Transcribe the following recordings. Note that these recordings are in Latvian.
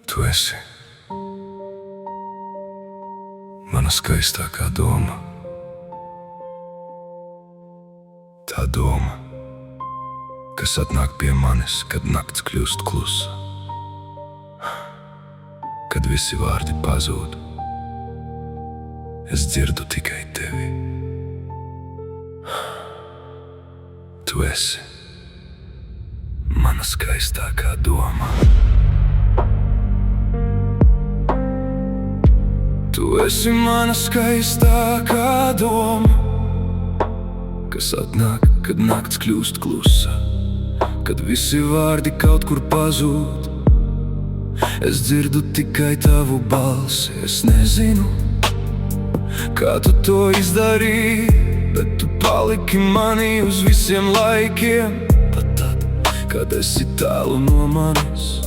Tu esi mana skaistākā doma. Tā doma, kas atnāk pie manis, kad nakts kļūst klusa, kad visi vārdi pazūd. Es dzirdu tikai tevi. Tu esi mana skaistākā doma. Tu esi mana skaistākā doma, kas atnāk, kad nakts kļūst klusa, kad visi vārdi kaut kur pazūd. Es dzirdu tikai tavu balsi. Es nezinu, kā tu to izdarīji, bet tu paliki manī uz visiem laikiem. Pat tad, kad esi tālu no manis,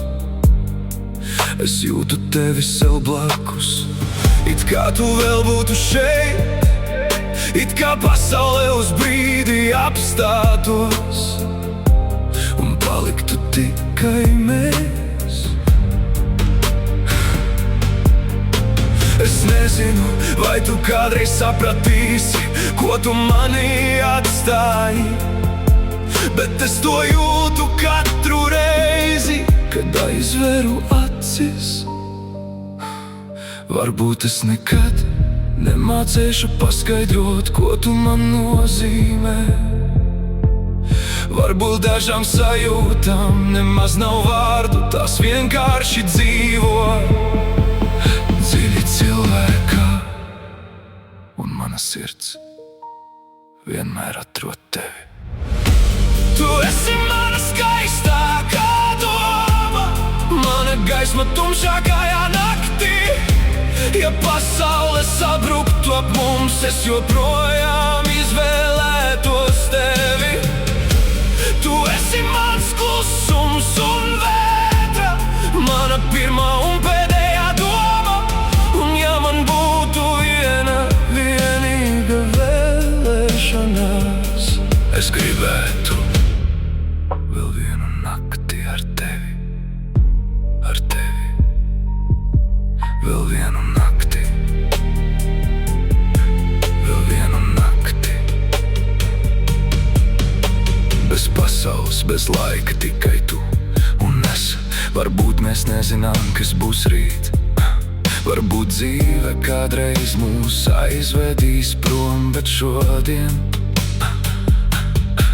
es jūtu tevi sev blakus. It kā tu vēl būtu šeit, it kā pasaulē uz brīdi apstātos, un paliktu tikai mēs. Es nezinu, vai tu kādreiz sapratīsi, ko tu manī atstāji, bet es to jūtu katru reizi, kad aizveru acis. Varbūt es nekad nemācēšu paskaidrot, ko tu man nozīmē. Varbūt dažām sajūtām nemaz nav vārdu, tās vienkārši dzīvo dziļi cilvēkā, un mana sirds vienmēr atrod tevi. Tu esi mana skaistākā doma, mana gaisma tumšākajā naktī. Ja pasaule sabruktu ap mums, es joprojām izvēlētos tevi. Tu esi mans klusums un vētra, mana pirmā un pēdējā doma. Un ja man būtu vienīga vēlēšanās, es gribētu vēl vienu nakti ar tevi, vēl vienu nakti, vēl vienu nakti. Bez pasaules, bez laika, tikai tu un es. Varbūt mēs nezinām, kas būs rīt. Varbūt dzīve kādreiz mūs aizvedīs prom, bet šodien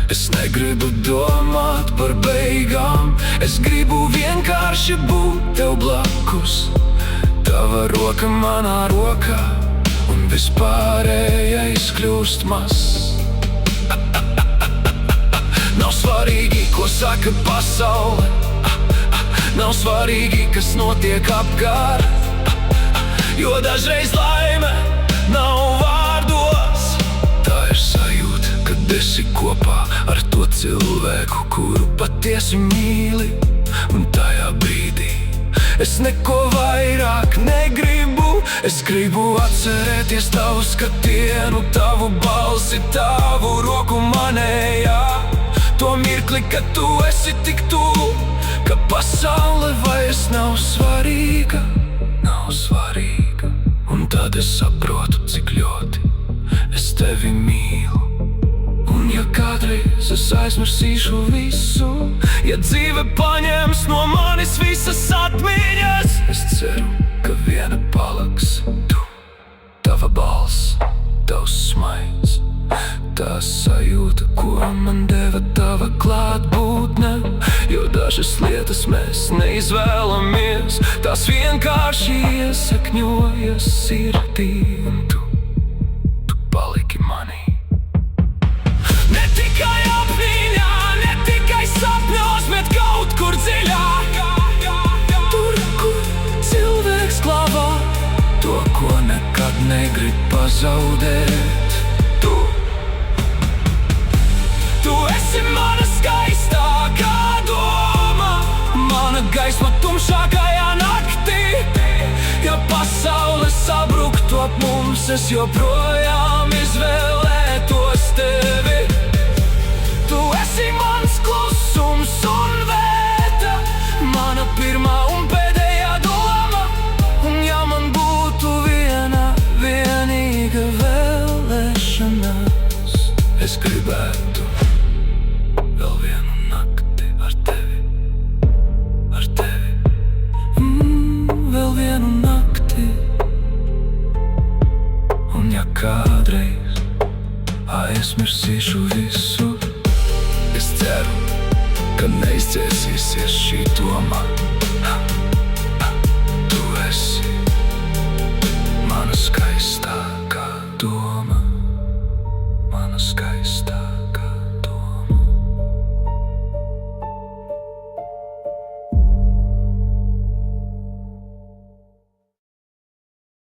es negribu domāt par beigām. Es gribu vienkārši būt tev blakus. Tava roka manā rokā, un vispārējais kļūst mazs. Nav svarīgi, ko saka pasaule, nav svarīgi, kas notiek apkārt, jo dažreiz laime nav vārdos. Tā ir sajūta, kad esi kopā ar to cilvēku, kuru patiesi mīli, un tajā brīdī es neko vairāk negribu. Es gribu atcerēties tavu skatienu, tavu balsi, tavu roku manējā. To mirkli, kad tu esi tik tuvu, ka pasaule vairs nav svarīga. Un tad es saprotu, cik ļoti es tevi mīlu. Un ja kādreiz es aizmirsīšu visu, ja dzīve paņems no manis visas atmiņas, es ceru, ka viena paliks tu, tava balss, tavs smaids, tā sajūta, ko man deva tava klātbūtne. Jo dažas lietas mēs neizvēlamies, tās vienkārši iesakņojas sirdī, un tu paliki manī. Ne tikai apziņā, ne tikai sapņos, bet kaut kur dziļāk. Tur, kur cilvēks glabā to, ko nekad negrib pazaudēt. Tu esi mana skaistākā doma, mana gaisma tumšākajā naktī. Ja pasaule sabruktu ap mums, es joprojām izvēlētos tevi. Tu esi mans klusums un vētra, mana pirmā un pēdējā doma. aizmirsīšu visu. Es ceru, ka neizdzēsīsies šī doma. Tu esi mana skaistākā doma.